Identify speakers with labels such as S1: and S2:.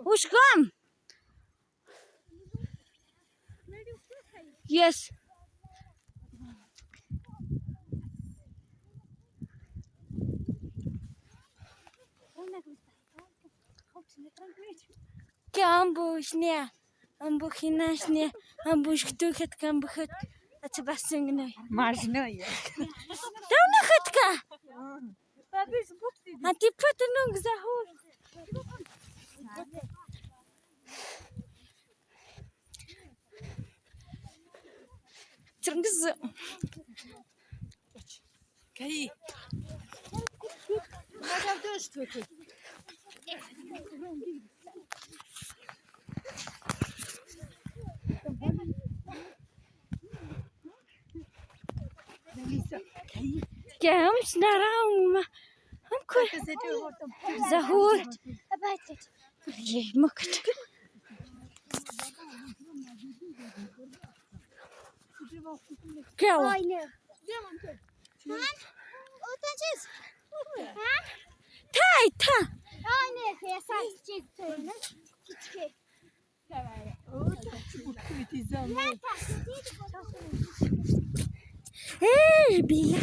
S1: Ushkam. Yes. Ambushnia, ambuhinashnia, ambushtuhet kambuhet, atabasingna.
S2: Marginal.
S1: Don't hatka. Antipatanung zahur. Trunks.
S2: Kay. Modal dönüştü.
S1: Kam snarauma. Amkul. Zahur. Ye makat. Kau. Tay ta. Hey, bila.